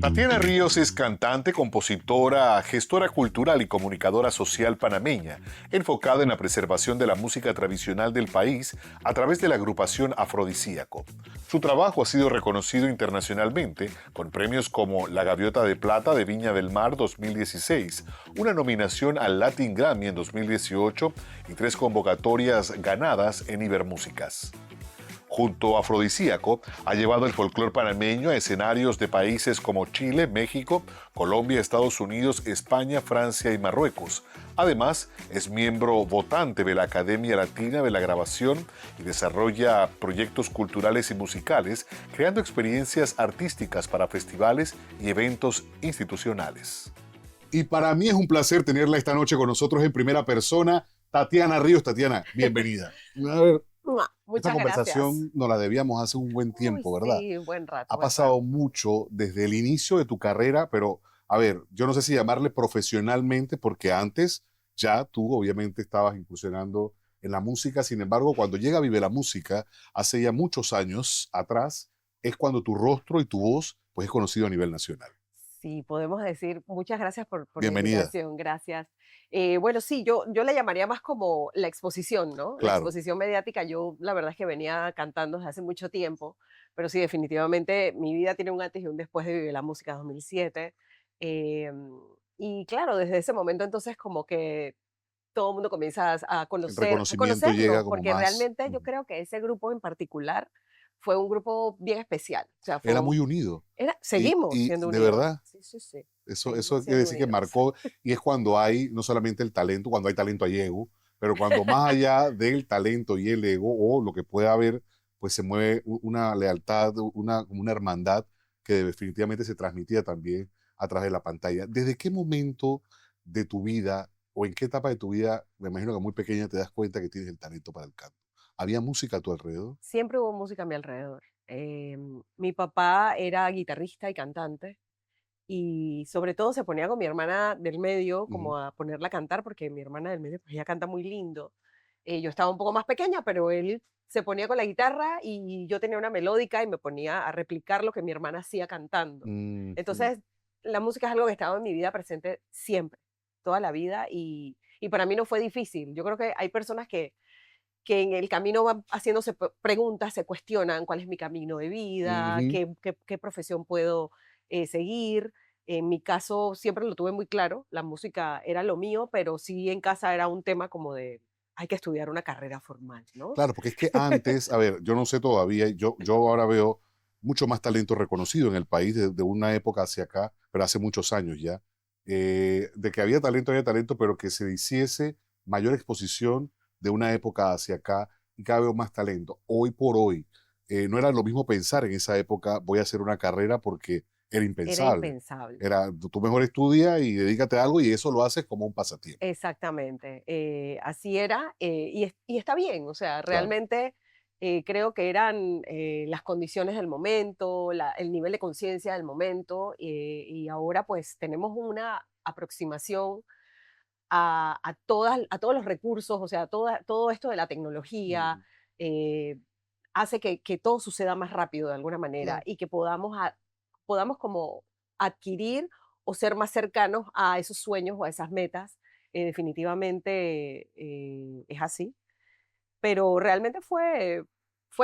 Tatiana Ríos es cantante, compositora, gestora cultural y comunicadora social panameña, enfocada en la preservación de la música tradicional del país a través de la agrupación Afrodisíaco. Su trabajo ha sido reconocido internacionalmente con premios como la Gaviota de Plata de Viña del Mar 2016, una nominación al Latin Grammy en 2018 y 3 convocatorias ganadas en Ibermúsicas. Junto a Afrodisíaco, ha llevado el folclor panameño a escenarios de países como Chile, México, Colombia, Estados Unidos, España, Francia y Marruecos. Además, es miembro votante de la Academia Latina de la Grabación y desarrolla proyectos culturales y musicales, creando experiencias artísticas para festivales y eventos institucionales. Y para mí es un placer tenerla esta noche con nosotros en primera persona, Tatiana Ríos. Tatiana, bienvenida. A ver, esta Muchas conversación gracias. nos la debíamos hace un buen Uy, tiempo, ¿verdad? sí, buen rato, Ha buen rato. pasado mucho desde el inicio de tu carrera, pero a ver, yo no sé si llamarle profesionalmente, porque antes ya tú obviamente estabas incursionando en la música. Sin embargo, cuando llega Vive la Música, hace ya muchos años atrás, es cuando tu rostro y tu voz pues es conocido a nivel nacional. Sí, podemos decir, muchas gracias por la Bienvenida. invitación, gracias. Bueno, sí, yo le llamaría más como la exposición, ¿no? La Claro. exposición mediática, yo la verdad es que venía cantando desde hace mucho tiempo, pero sí, definitivamente mi vida tiene un antes y un después de Vive la Música 2007. em, y claro, desde ese momento entonces como que todo el mundo comienza El a reconocimiento llega conocernos, como porque más... realmente yo creo que ese grupo en particular fue un grupo bien especial. O sea, Era muy unido. seguimos Y siendo de unidos. verdad, Sí, sí, sí. eso Seguimos quiere siendo decir que unidos. marcó, y es cuando hay no solamente el talento, cuando hay talento hay ego, pero cuando más allá del talento y el ego, o lo que pueda haber, pues se mueve una lealtad, una hermandad que definitivamente se transmitía también a través de la pantalla. ¿Desde qué momento de tu vida, o en qué etapa de tu vida, me imagino que muy pequeña, te das cuenta que tienes el talento para el canto? ¿Había música a tu alrededor? Siempre hubo música a mi alrededor. Mi papá era guitarrista y cantante y sobre todo se ponía con mi hermana del medio Ujú. como a ponerla a cantar porque mi hermana del medio pues ella canta muy lindo. Yo estaba un poco más pequeña, pero él se ponía con la guitarra y yo tenía una melódica y me ponía a replicar lo que mi hermana hacía cantando. Ujú. Entonces, la música es algo que estaba en mi vida presente siempre, toda la vida y para mí no fue difícil. Yo creo que hay personas que en el camino van haciéndose preguntas, se cuestionan cuál es mi camino de vida, Ujú. qué profesión puedo seguir. En mi caso siempre lo tuve muy claro, la música era lo mío, pero sí en casa era un tema como de, hay que estudiar una carrera formal, ¿no? Claro, porque es que antes, a ver, yo no sé todavía, yo ahora veo mucho más talento reconocido en el país de una época hacia acá, pero hace muchos años ya, de que había talento, pero que se hiciese mayor exposición de una época hacia acá y cada vez más talento. Hoy por hoy, no era lo mismo pensar en esa época, voy a hacer una carrera porque era Era impensable. impensable. Era, tú mejor estudia y dedícate a algo y eso lo haces como un pasatiempo. Exactamente, así era, y está bien, o sea, Claro. realmente creo que eran las condiciones del momento, el nivel de conciencia del momento, y ahora pues tenemos una aproximación a todos los recursos, o sea, todo esto de la tecnología Ujú. eh, hace que todo suceda más rápido de alguna manera Claro. y que podamos como adquirir o ser más cercanos a esos sueños o a esas metas. Definitivamente es así, pero realmente fue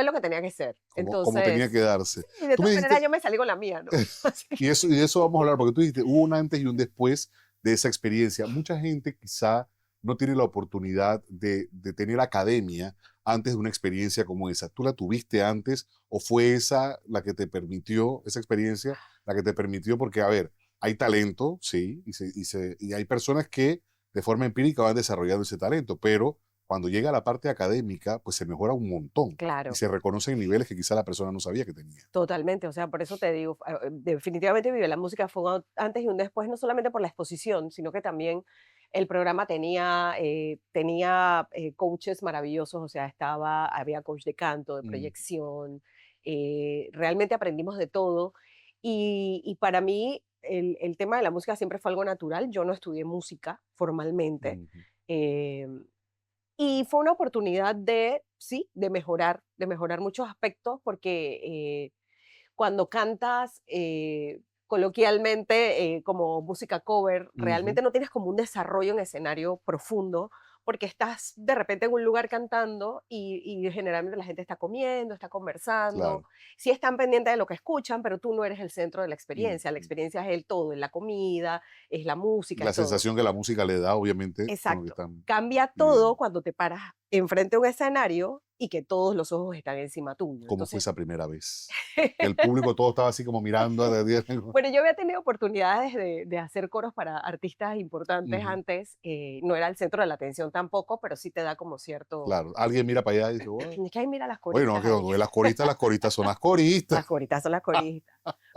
lo que tenía que ser. Como tenía que Entonces, darse. sí, de Tú me todas maneras dijiste, yo me salí con la mía, ¿no? Así que y de eso vamos a hablar, porque tú dijiste, hubo un antes y un después de esa experiencia. Mucha gente quizá no tiene la oportunidad de tener academia antes de una experiencia como esa. ¿Tú la tuviste antes o fue esa la que te permitió, esa experiencia, la que te permitió? Porque, a ver, hay talento, sí, y hay personas que de forma empírica van desarrollando ese talento, pero cuando llega a la parte académica, pues se mejora un montón y claro. se reconocen niveles que quizá la persona no sabía que tenía. Totalmente, o sea, por eso te digo, definitivamente Vive la Música fue un antes y un después, no solamente por la exposición, sino que también el programa tenía coaches maravillosos, o sea, había coach de canto, de Mm, proyección, realmente aprendimos de todo. Y para mí el tema de la música siempre fue algo natural, yo no estudié música formalmente. ujú. eh, y fue una oportunidad de, sí, de mejorar muchos aspectos, porque cuando cantas, coloquialmente como música cover, Ujú. realmente no tienes como un desarrollo en escenario profundo, porque estás de repente en un lugar cantando y generalmente la gente está comiendo, está conversando, Claro. sí están pendientes de lo que escuchan, pero tú no eres el centro de la Ujú. experiencia es el todo, es la comida, es la música, La es todo. sensación que la música le da, obviamente, con lo que Exacto. están Cambia todo viviendo. cuando te paras enfrente de un escenario y que todos los ojos están encima tuyo. ¿Cómo fue Entonces, esa primera vez? Que el público todo estaba así como mirando a bueno, yo había tenido oportunidades de hacer coros para artistas importantes Ujú. antes, no era el centro de la atención tampoco, pero sí te da como cierto, Claro, alguien mira para allá y dice: "Guau". es que ay, mira las Bueno, coristas que ahí, donde ve las coristas son las coristas. las coristas son las coristas.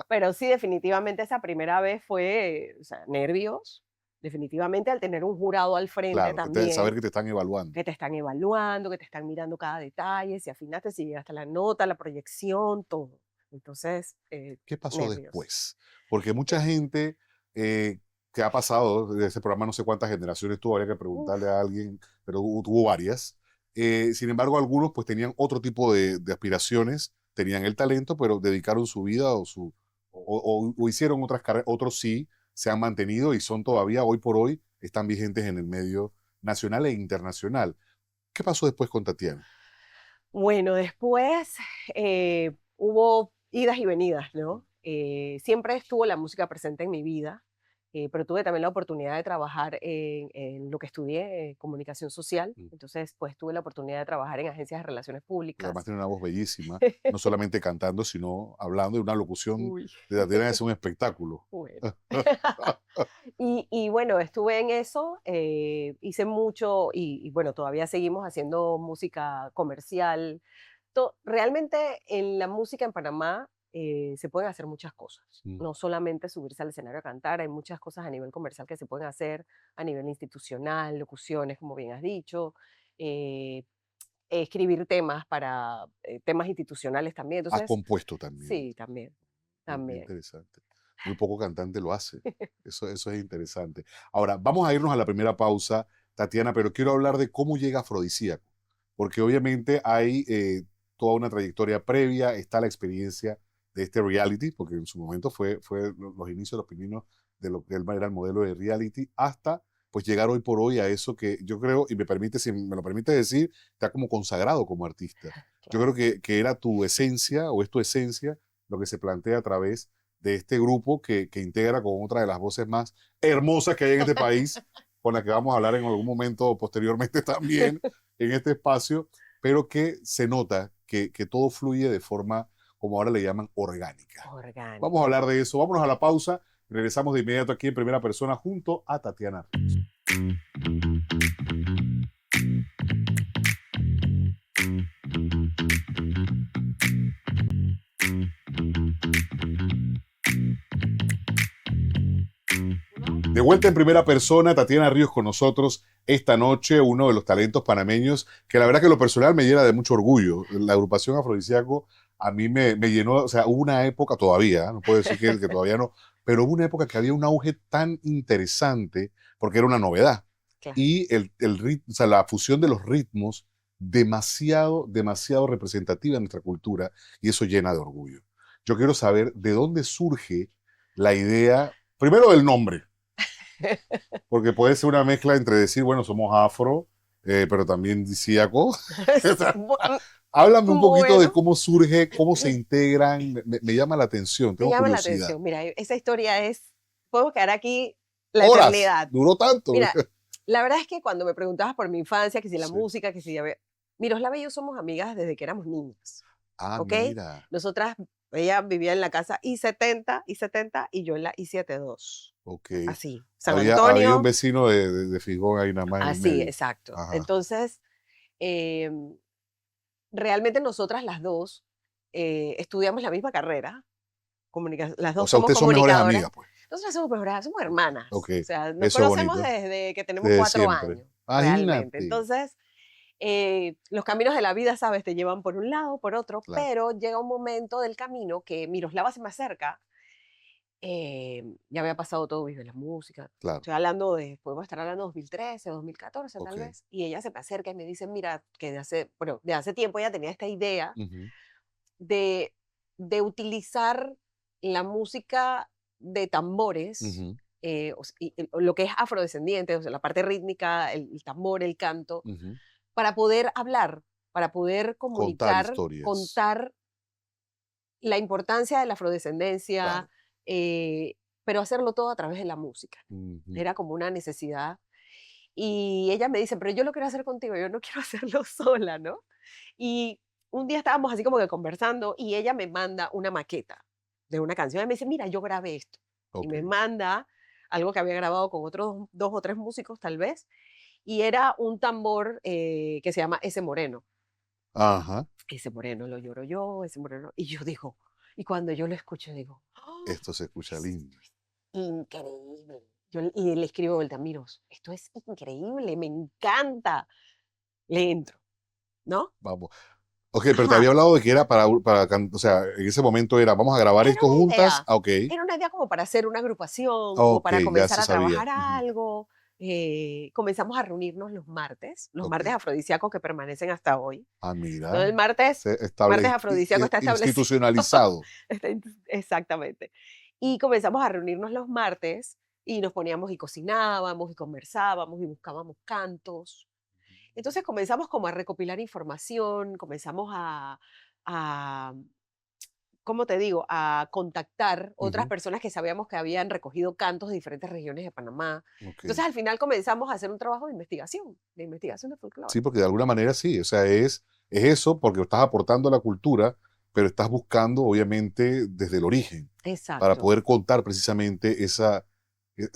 Pero sí, definitivamente esa primera vez fue, o sea, nervios, definitivamente al tener un jurado al frente Claro, saber también, que te están evaluando. que te están evaluando, que te están mirando cada detalle, si afinaste, si llegaste a la nota, la proyección, todo. Entonces, ¿Qué pasó nervios. después? Porque mucha gente que ha pasado de ese programa, no sé cuántas generaciones tuvo, habría que preguntarle Uf, a alguien, pero tuvo varias. Sin embargo, algunos pues tenían otro tipo de aspiraciones, tenían el talento, pero dedicaron su vida o hicieron otras carreras, otros sí se han mantenido y son todavía, hoy por hoy, están vigentes en el medio nacional e internacional. ¿Qué pasó después con Tatiana? bueno, después hubo idas y venidas, ¿no? Siempre estuvo la música presente en mi vida, pero tuve también la oportunidad de trabajar en lo que estudié, comunicación social. Mm. Entonces, pues tuve la oportunidad de trabajar en agencias de relaciones Porque además públicas. tiene una voz bellísima, no solamente cantando, sino hablando, de una locución Uy, de Tatiana es un espectáculo. bueno. Y bueno, estuve en eso, hice mucho y bueno, todavía seguimos haciendo música comercial. Realmente en la música en Panamá se pueden hacer muchas cosas, Mm. no solamente subirse al escenario a cantar, hay muchas cosas a nivel comercial que se pueden hacer, a nivel institucional, locuciones, como bien has dicho, eh, escribir temas para temas institucionales también. Has Entonces, compuesto también. sí, también, Bien también. interesante. Muy poco cantante lo hace. Eso es interesante. Ahora, vamos a irnos a la primera pausa, Tatiana, pero quiero hablar de cómo llega Afrodisíaco, porque obviamente hay toda una trayectoria previa, está la experiencia de este reality, porque en su momento fue los inicios, los pininos de lo que él era el modelo de reality, hasta pues llegar hoy por hoy a eso que yo creo, y me permite, si me lo permite decir, está como consagrado como artista. Yo creo Claro. que era tu esencia o es tu esencia lo que se plantea a través de este grupo que integra con otra de las voces más hermosas que hay en este país, con la que vamos a hablar en algún momento posteriormente también en este espacio, pero que se nota que todo fluye de forma, como ahora le llaman, orgánica. Vamos a Orgánica. hablar de eso. Vámonos a la pausa. Regresamos de inmediato aquí en primera persona junto a Tatiana Ríos. De vuelta en primera persona, Tatiana Ríos con nosotros esta noche, uno de los talentos panameños que la verdad que lo personal me llena de mucho orgullo. La agrupación Afrodisíaco a mí me llenó, o sea, hubo una época todavía, no puedo decir que todavía no, pero hubo una época que había un auge tan interesante porque era una novedad. Claro. Y o sea, la fusión de los ritmos demasiado representativa en nuestra cultura y eso llena de orgullo. Yo quiero saber de dónde surge la idea, primero del nombre, porque puede ser una mezcla entre decir, bueno, somos afro, pero también disíaco. Háblame un poquito de Bueno, cómo surge, cómo se integran, me llama la atención, me tengo llama la curiosidad. atención. Mira, esa historia es, podemos quedar aquí la Horas, eternidad. duró tanto. Mira, la verdad es que cuando me preguntabas por mi infancia, que si la Sí. música, que si ya Miroslava y yo somos amigas desde que éramos niñas, Ah, ¿ok? mira, Nosotras, ella vivía en la casa I-70 y yo en la I-72. ok. Así, San Había un Antonio, vecino de Figón ahí nada más en el así, medio. exacto. Ajá, Entonces, em, realmente nosotras las dos estudiamos la misma carrera, las o dos sea, somos ustedes son mejores comunicadoras. amigas, pues. Nosotras somos mejores, somos Ok, hermanas. O sea, nos eso es conocemos bonito, desde que tenemos desde 4 años, siempre. realmente. Imagínate. Entonces, los caminos de la vida, ¿sabes? Te llevan por un lado, por otro, Claro, pero llega un momento del camino que Miroslava se me acerca. Ya había pasado todo, de la música. claro, Estoy hablando podemos estar hablando de 2013, 2014 tal ok. vez. Y ella se me acerca y me dice, mira, que bueno, de hace tiempo ella tenía esta idea Ujú. de, de utilizar la música. de tambores, Ujú, lo que es afrodescendiente, o sea, la parte rítmica, el tambor, el canto, ujú. para poder hablar, para poder Contar comunicar, historias. contar la importancia de la Claro. afrodescendencia, eh, pero hacerlo todo a través de la música. Ujú. Era como una necesidad. Y ella me dice, pero yo lo quiero hacer contigo, yo no quiero hacerlo sola, ¿no? Y un día estábamos así como que conversando y ella me manda una maqueta de una canción y me dice, mira, yo grabé esto. Y Ok. me manda algo que había grabado con otros dos o tres músicos tal vez, y era un tambor que se llama Ese Moreno. Ajá. Ese moreno lo lloro yo, ese moreno. Y yo digo, y cuando yo lo escucho, digo, "Ah, Esto se escucha esto lindo. es increíble". Y le escribo a Beltamiros, esto es increíble, me encanta. Le entro, ¿no? Vamos. Ok, pero te Ajá, había hablado de que era o sea, en ese momento era, vamos a grabar era esto una juntas. idea. Ah, ok. Era una idea como para hacer una agrupación, como Ok, para ya comenzar se a sabía. trabajar Ujú. algo. Comenzamos a reunirnos los Ok. martes afrodisíacos que permanecen hasta hoy. Ah, Todo mira. el martes afrodisíaco está establecido. Institucionalizado. Exactamente. Y comenzamos a reunirnos los martes y nos poníamos y cocinábamos y conversábamos y buscábamos cantos. Entonces comenzamos como a recopilar información, comenzamos a ¿cómo te digo?, a contactar otras Ujú. personas que sabíamos que habían recogido cantos de diferentes regiones de Panamá. Ok. Entonces al final comenzamos a hacer un trabajo de investigación de Sí, folclore. porque de alguna manera sí, o sea, es eso porque estás aportando a la cultura, pero estás buscando, obviamente, desde el origen, para Exacto, poder contar precisamente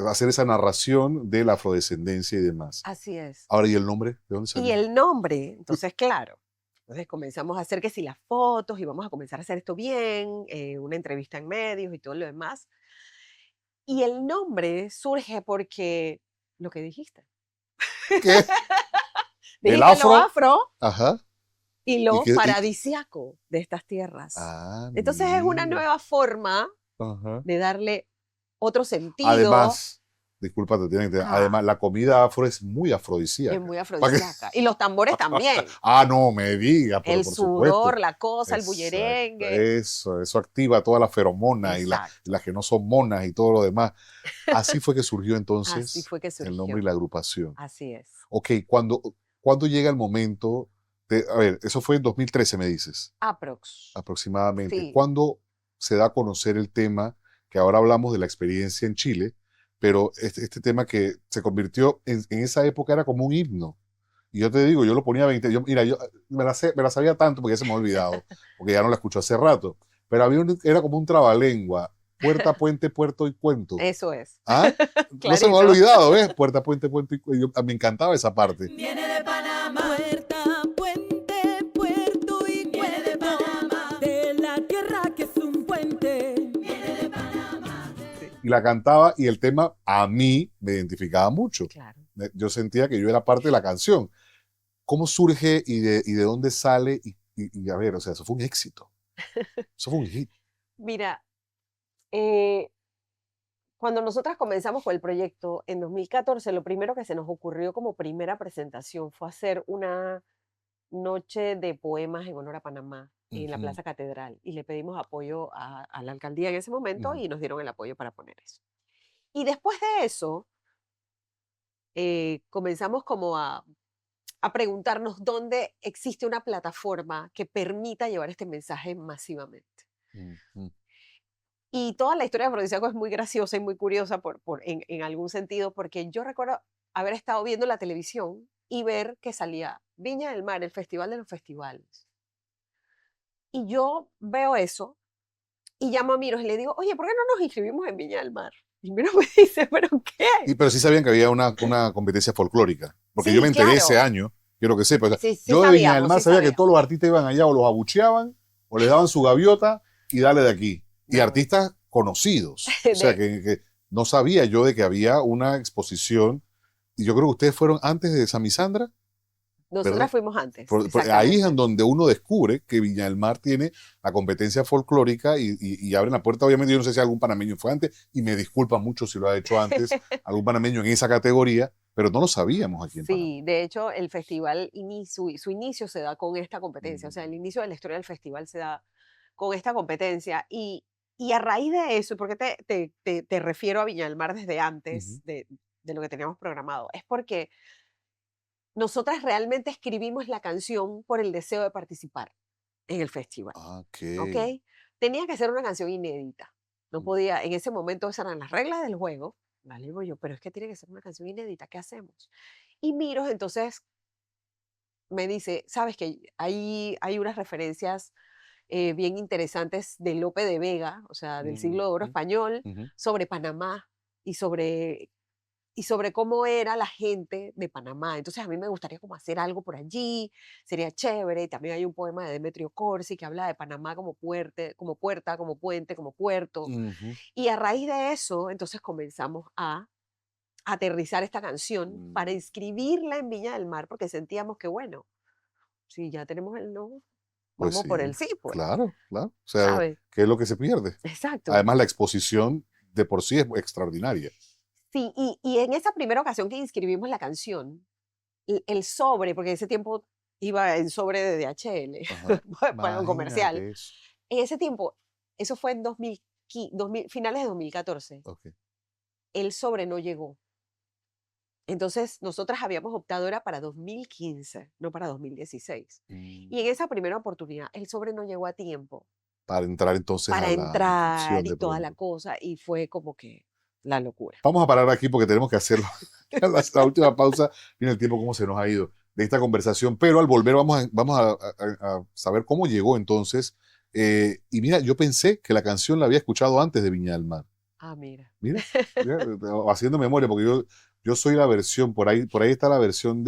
hacer esa narración de la afrodescendencia y demás. así es. Ahora, ¿y el nombre? ¿De dónde Y salió? el nombre, entonces, claro. Entonces comenzamos a hacer que si las fotos y vamos a comenzar a hacer esto bien, una entrevista en medios y todo lo demás. Y el nombre surge porque lo que dijiste. ¿Qué? El Dijiste lo afro, afro ajá, y y lo que, paradisiaco de estas tierras. Entonces es una mira, nueva forma ajá. de darle otro sentido. Además, disculpa, además, Ajá, la comida afro es muy es afrodisíaca. muy ¿Para qué? afrodisíaca. Y los tambores también. Ah, no me diga, pero El por supuesto. sudor, la cosa, el Exacto, bullerengue. eso activa todas las feromonas y Exacto. las que no son monas y todo lo demás. Así fue que surgió Así entonces fue que el nombre y surgió. la agrupación. Así es. Ok, cuando llega el momento a ver, eso fue en 2013, me dices, Aprox. aproximadamente. Sí, ¿Cuándo se da a conocer el tema, que ahora hablamos de la experiencia en Chile, pero este tema que se convirtió en esa época era como un himno? Y yo te digo, yo lo ponía 20, mira, yo me la sabía tanto porque ya se me ha olvidado, porque ya no la escucho hace rato, pero era como un trabalengua, puerta, puente, puerto y cuento. eso es. ¿Ah? No se me ha Clarito. olvidado, ¿ves? Puerta, puente, puente y cuento. Me encantaba esa parte. Viene de Panamá, puerta, puente, puerto y viene de Panamá, de la tierra que es un puente. Viene de Panamá. Sí, Y la cantaba y el tema a mí me identificaba mucho. claro. Yo sentía que yo era parte de la canción. ¿Cómo surge y de dónde sale? Y a ver, o sea, eso fue un éxito. Eso fue un hit. Mira, eh, cuando nosotras comenzamos con el proyecto en 2014, lo primero que se nos ocurrió como primera presentación fue hacer una noche de poemas en honor a Panamá en la Ujú, Plaza Catedral y le pedimos apoyo a la alcaldía en ese momento ujú. y nos dieron el apoyo para poner eso. Y después de eso, comenzamos como a preguntarnos dónde existe una plataforma que permita llevar este mensaje masivamente. Ujú. Y toda la historia de Afrodisíaco es muy graciosa y muy curiosa en algún sentido, porque yo recuerdo haber estado viendo la televisión y ver que salía Viña del Mar, el festival de los festivales. Y yo veo eso y llamo a Miros y le digo, oye, ¿por qué no nos inscribimos en Viña del Mar? Y Miros me dice, ¿pero qué? Pero sí sabían que había una competencia folclórica, porque yo me Sí, enteré ese claro. año, quiero que sepa. O sea, Sí, sí yo de Viña del sabíamos, Mar sí sabía que todos sabíamos. los artistas iban allá o los abucheaban o les daban su gaviota y dale de aquí. Y No, artistas conocidos. O sea, de, que no sabía yo de que había una exposición. Y yo creo que ustedes fueron antes de Samisandra, ¿verdad? nosotras fuimos antes, Ahí es en exactamente. donde uno descubre que Viña del Mar tiene la competencia folclórica y abren la puerta. Obviamente, yo no sé si algún panameño fue antes, y me disculpa mucho si lo ha hecho antes algún panameño en esa categoría, pero no lo sabíamos aquí en Panamá. Sí, de hecho, el festival, su inicio se da con esta competencia, o sea, Mm, el inicio de la historia del festival se da con esta competencia. Y Y a raíz de eso, ¿por qué te refiero a Viña del Mar desde Ujú. antes de lo que teníamos programado? Es porque nosotras realmente escribimos la canción por el deseo de participar en el festival, Ah, ok. ¿ok? Tenía que ser una canción inédita. No Mm, podía, en ese momento esas eran las reglas del juego, ¿vale? Digo yo, pero es que tiene que ser una canción inédita, ¿qué hacemos? Y Miros entonces me dice, sabes que hay unas referencias bien interesantes de Lope de Vega, o sea, del siglo de oro ujú, español, ujú. sobre Panamá y sobre cómo era la gente de Panamá. Entonces a mí me gustaría como hacer algo por allí, sería chévere. Y también hay un poema de Demetrio Corsi que habla de Panamá como puerta, como puente, como puerto. Ujú. Y a raíz de eso, entonces comenzamos a aterrizar esta canción para Mm, inscribirla en Viña del Mar, porque sentíamos que, bueno, si ya tenemos el no, pues vamos por sí, el sí, pues, claro, claro. O sea, ¿sabes? ¿qué es lo que se pierde? Exacto. Además, la exposición de por sí es extraordinaria. Sí, y en esa primera ocasión que inscribimos la canción, el sobre, porque en ese tiempo iba en sobre de DHL, Ajá. para un comercial. Imagínate eso. En ese tiempo, eso fue en 2000, finales de 2014, Ok. el sobre no llegó. Entonces, nosotras habíamos optado era para 2015, no para 2016. Mm, Y en esa primera oportunidad, el sobre no llegó a tiempo para entrar entonces a para la entrar inscripción y de toda la pronto. cosa, y fue como que la locura. Vamos a parar aquí porque tenemos que hacerlo. La última pausa, viene el tiempo, cómo se nos ha ido de esta conversación, pero al volver vamos a saber cómo llegó entonces. Y mira, yo pensé que la canción la había escuchado antes de Viña del Mar. Ah, mira. Mira, mira, haciendo memoria, porque yo soy la versión, por ahí está la versión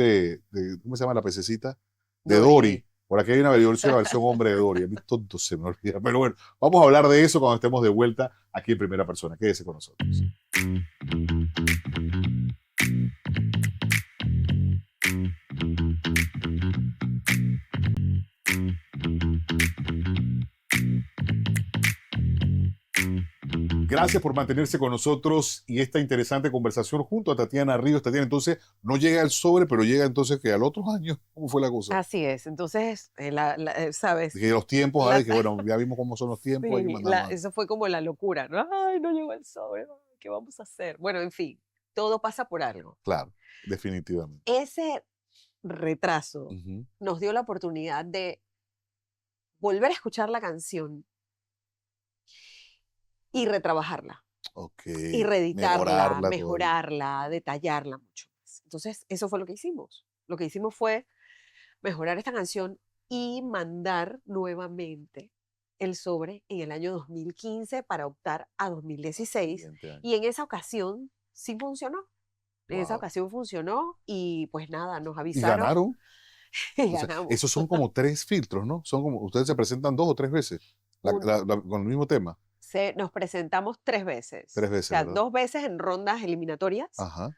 ¿cómo se llama la pececita? De Dory. Dory. Por aquí hay una versión, la versión hombre de Dory. A mí tonto se me olvida. Pero bueno, vamos a hablar de eso cuando estemos de vuelta aquí en primera persona. Quédese con nosotros. Gracias por mantenerse con nosotros y esta interesante conversación junto a Tatiana Ríos. Tatiana, entonces no llega el sobre, pero llega entonces que al otro año. ¿Cómo fue la cosa? Así es. Entonces, ¿sabes? Que los tiempos, La, que bueno, ya vimos cómo son los tiempos, hay que sí, mandar más. eso fue como la locura, ¿no? Ay, no llegó el sobre, ay, ¿qué vamos a hacer? Bueno, en fin, todo pasa por algo. Claro, definitivamente. Ese retraso Ujú. nos dio la oportunidad de volver a escuchar la canción y retrabajarla, Ok, y reeditarla, mejorarla todavía. mejorarla, detallarla mucho más. Entonces, eso fue lo que hicimos. Lo que hicimos fue mejorar esta canción y mandar nuevamente el sobre en el año 2015 para optar a 2016. Siguiente año. Y en esa ocasión sí funcionó. En esa Wow. ocasión funcionó y pues nada, nos Y avisaron ganaron. y O sea, ganamos. esos son como 3 filtros, ¿no? Son como, ustedes se presentan 2 o 3 veces Un- con el mismo tema. nos presentamos 3 veces. 3 veces, O sea, ¿verdad? 2 veces en rondas eliminatorias. Ajá.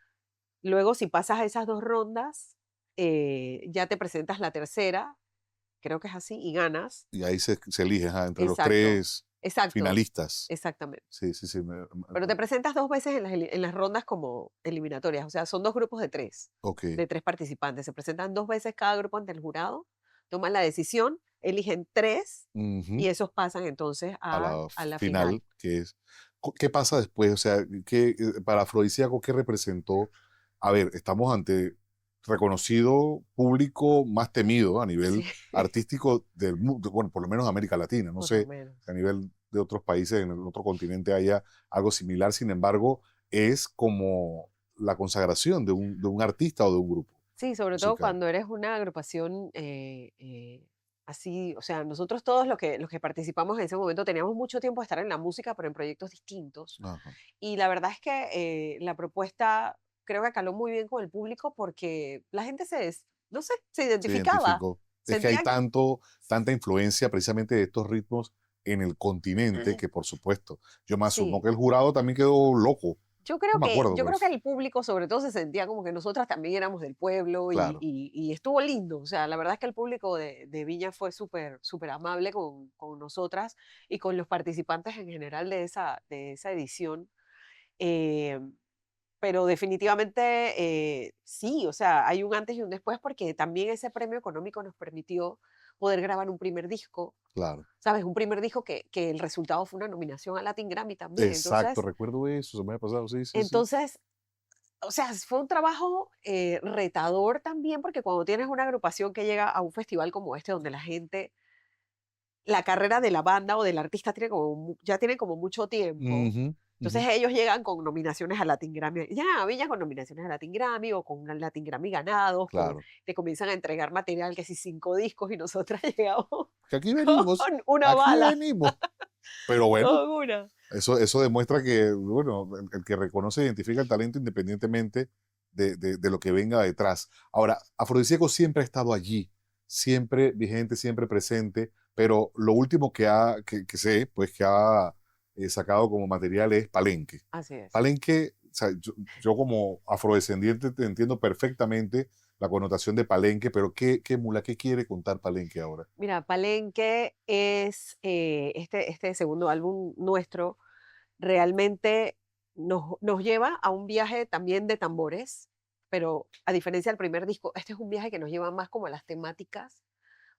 Luego, si pasas a esas 2 rondas, ya te presentas la tercera, creo que es así, y ganas. Y ahí se elige, ajá, entre los Exacto, 3 finalistas. exactamente. Sí, sí, sí. Pero te presentas 2 veces en las rondas como eliminatorias, o sea, son 2 grupos Ok. de 3 participantes. Se presentan 2 veces cada grupo ante el jurado, toman la decisión, eligen 3 Ujú. y esos pasan entonces A a la final. final, que es, ¿qué pasa después? O sea, para Afrodisíaco, ¿qué representó? A ver, estamos ante reconocido público más temido a Sí, nivel artístico del mundo, bueno, por lo menos América Latina, no por lo sé, menos. a nivel de otros países, en el otro continente haya algo similar, sin embargo, es como la consagración de un artista o de un grupo Sí, sobre todo musical. cuando eres una agrupación así, o sea, nosotros todos los que participamos en ese momento teníamos mucho tiempo de estar en la música, pero en proyectos distintos. Ajá. Y la verdad es que la propuesta creo que caló muy bien con el público porque la gente no sé, se Se identificaba. identificó. Es que hay Sentían, tanta influencia precisamente de estos ritmos en el continente que, por supuesto, yo me asumo sí, que el jurado también quedó loco. yo No creo me que, acuerdo, yo pero creo que el público sobre todo se sentía como que nosotras también éramos del pueblo y, claro, y- y estuvo lindo. O sea, la verdad es que el público de Viña fue súper, súper amable con nosotras y con los participantes en general de esa edición. Eh, pero definitivamente sí, o sea, hay un antes y un después porque también ese premio económico nos permitió poder grabar un primer disco, Claro. ¿sabes? Un primer disco que el resultado fue una nominación a Latin Grammy también. Exacto, recuerdo eso, se me ha pasado, sí, sí, sí. Entonces, o sea, fue un trabajo retador también, porque cuando tienes una agrupación que llega a un festival como este, donde la gente, la carrera de la banda o del artista tiene ya tiene como mucho tiempo. Ujú, Entonces ujú. ellos llegan con nominaciones a Latin Grammy, llegan a Villa con nominaciones a Latin Grammy o con el Latin Grammy ganados, Claro. te comienzan a entregar material que si 5 discos y nosotras llegamos Que aquí venimos, con una aquí bala, venimos. Pero bueno, con una. eso demuestra que, bueno, el que reconoce e identifica el talento independientemente de lo que venga detrás. Ahora, Afrodisíaco siempre ha estado allí, siempre vigente, siempre presente, pero lo último que sé, pues que ha sacado como material es Palenque. Así es. Palenque, o sea, yo como afrodescendiente te entiendo perfectamente la connotación de Palenque, pero ¿qué mula, qué quiere contar Palenque ahora? Mira, Palenque es este segundo álbum nuestro, realmente nos lleva a un viaje también de tambores, pero a diferencia del primer disco, este es un viaje que nos lleva más como a las temáticas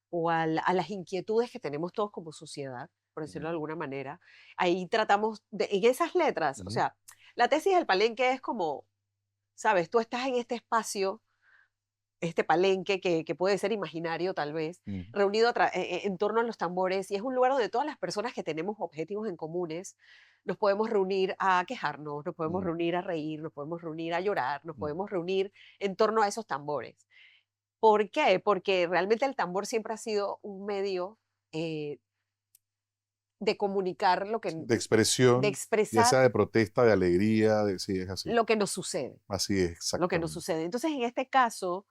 o a las inquietudes que tenemos todos como sociedad, por decirlo de Ujú, alguna manera. Ahí tratamos, en esas letras, o ujú, sea, la tesis del Palenque es como, sabes, tú estás en este espacio, este palenque que puede ser imaginario tal vez, ujú, reunido en torno a los tambores, y es un lugar donde todas las personas que tenemos objetivos en comunes nos podemos reunir a quejarnos, nos podemos ujú, reunir a reír, nos podemos reunir a llorar, nos ujú. podemos reunir en torno a esos tambores. ¿Por qué? Porque realmente el tambor siempre ha sido un medio eh, de comunicar De de expresión, ya sea expresar de protesta, de alegría, sí, es así. lo que nos sucede, Así es, lo que nos exactamente. sucede. Entonces, en este caso,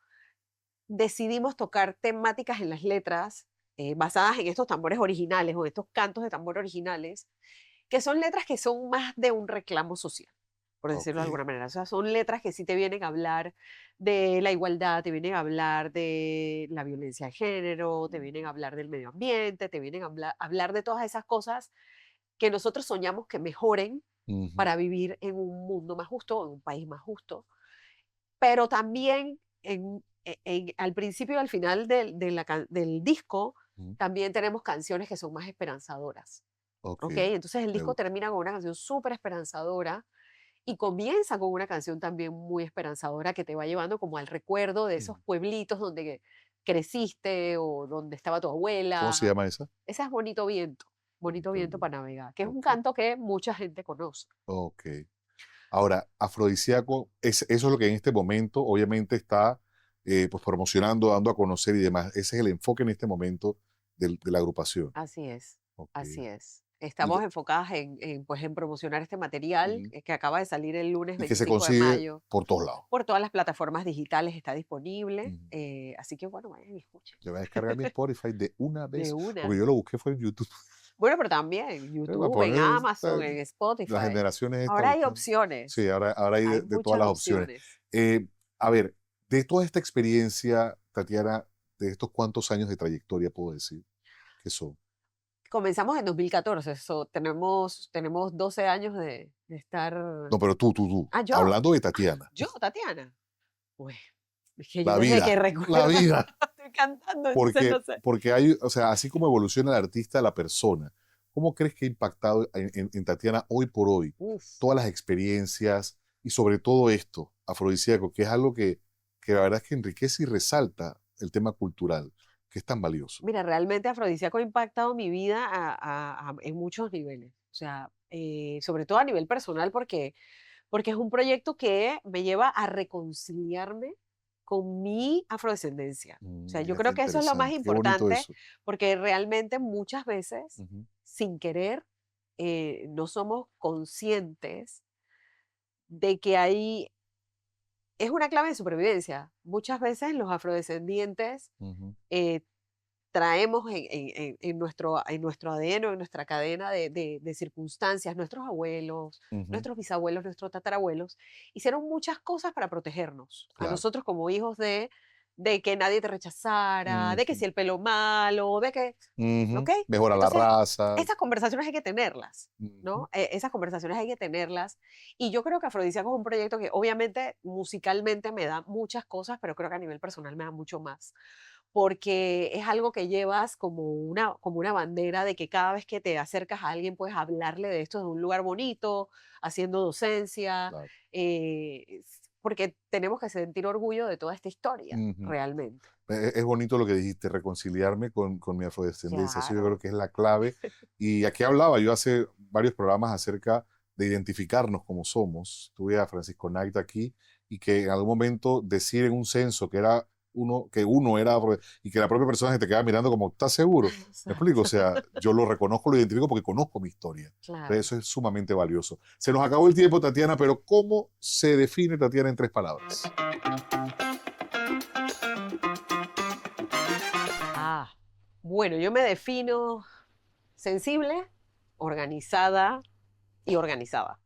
decidimos tocar temáticas en las letras basadas en estos tambores originales o estos cantos de tambor originales, que son letras que son más de un reclamo social, por Ok. decirlo de alguna manera. O sea, son letras que sí te vienen a hablar de la igualdad, te vienen a hablar de la violencia de género, te vienen a hablar del medio ambiente, te vienen a hablar de todas esas cosas que nosotros soñamos que mejoren Ujú, para vivir en un mundo más justo, en un país más justo, pero también al principio y al final del disco, ujú. también tenemos canciones que son más esperanzadoras. Ok, ¿Ok? Entonces el me disco gusta. termina con una canción súper esperanzadora y comienza con una canción también muy esperanzadora que te va llevando como al recuerdo de esos Ujú. pueblitos donde creciste o donde estaba tu ¿Cómo se abuela. llama esa? Ese es Bonito Bonito Viento Viento. para Navegar, que es un Ok, canto que mucha gente conoce. ok. Ahora, Afrodisíaco, eso es lo que en este momento obviamente está pues promocionando, dando a conocer y demás. Ese es el enfoque en este momento de la agrupación. Así es, Ok. así es. Y, Estamos enfocadas pues, en promocionar este material ujú, que acaba de salir el lunes y que se 25 de consigue mayo. por todos lados. Por todas las plataformas digitales está disponible. Ujú. Así que bueno, vayan y escuchen. Yo voy a descargar mi Spotify de una De vez, porque una. yo lo busqué fue en YouTube. Bueno, pero también en Para YouTube, en poner Amazon, en las Spotify. generaciones estas Ahora hay buscando. Sí, opciones. ahora hay Hay de todas muchas las opciones. opciones. Eh, a ver, de toda esta experiencia, Tatiana, de estos cuantos años de trayectoria, puedo decir que son. Comenzamos en 2014, tenemos 12 años de estar. No, pero tú, Ah, yo, hablando de Tatiana, yo, Tatiana. Pues, es que yo la desde que vida, la recuerdo vida, estoy cantando, entonces porque, no sé. porque hay, o sea, así como evoluciona el artista, la persona, ¿cómo crees que ha impactado en Tatiana hoy por hoy Uf. todas las experiencias y sobre todo esto, afrodisíaco, que es algo que la verdad es que enriquece y resalta el tema cultural, que es tan valioso? Mira, realmente Afrodisíaco ha impactado mi vida en muchos niveles. O sea, sobre todo a nivel personal, porque es un proyecto que me lleva a reconciliarme con mi afrodescendencia. O sea, yo Fíjate, creo que eso es lo más interesante, qué bonito importante, eso. porque realmente muchas veces, Ujú, sin querer, no somos conscientes de que es una clave de supervivencia. Muchas veces los afrodescendientes ujú, eh, traemos en nuestro ADN, en nuestra cadena de circunstancias, nuestros abuelos, ujú, nuestros bisabuelos, nuestros tatarabuelos, hicieron muchas cosas para protegernos, a claro. nosotros como hijos de que nadie te rechazara, de que Ujú, si el pelo malo, de que, ¿ok? ujú. Mejora la Entonces, raza. esas conversaciones hay que tenerlas, Ujú, ¿no? Esas conversaciones hay que tenerlas. Y yo creo que Afrodisíaco es un proyecto que obviamente musicalmente me da muchas cosas, pero creo que a nivel personal me da mucho más porque es algo que llevas como una bandera de que cada vez que te acercas a alguien puedes hablarle de esto de un lugar bonito, haciendo docencia, Claro. porque tenemos que sentir orgullo de toda esta historia, Ujú. realmente. Es bonito lo que dijiste, reconciliarme con mi afrodescendencia. Eso yo creo Claro. que es la clave. Y aquí hablaba yo hace varios programas acerca de identificarnos como somos. Tuve a Francisco Naita aquí y que en algún momento decir en un censo que uno era y que la propia persona se te queda mirando como, ¿estás seguro? ¿Me explico? O Exacto. sea, yo lo reconozco, lo identifico porque conozco mi historia. Entonces, Claro. eso es sumamente valioso. Se nos acabó el tiempo, Tatiana, pero ¿cómo se define Tatiana en 3 palabras? Ah, bueno, yo me defino sensible, organizada y organizada.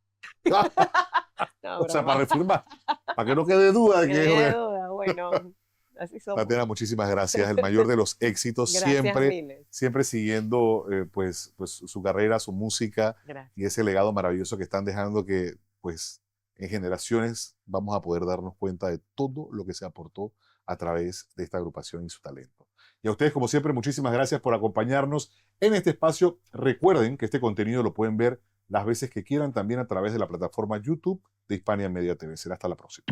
No, O sea, para broma. reafirmar, para que no quede duda de Que no que es quede duda, bueno, así Tatiana, somos. muchísimas gracias. El mayor de los éxitos, Gracias siempre, miles. siempre siguiendo pues su carrera, su música Gracias. y ese legado maravilloso que están dejando que pues en generaciones vamos a poder darnos cuenta de todo lo que se aportó a través de esta agrupación y su talento. Y a ustedes, como siempre, muchísimas gracias por acompañarnos en este espacio. Recuerden que este contenido lo pueden ver las veces que quieran también a través de la plataforma YouTube de Hispania Media TV. Será hasta la próxima.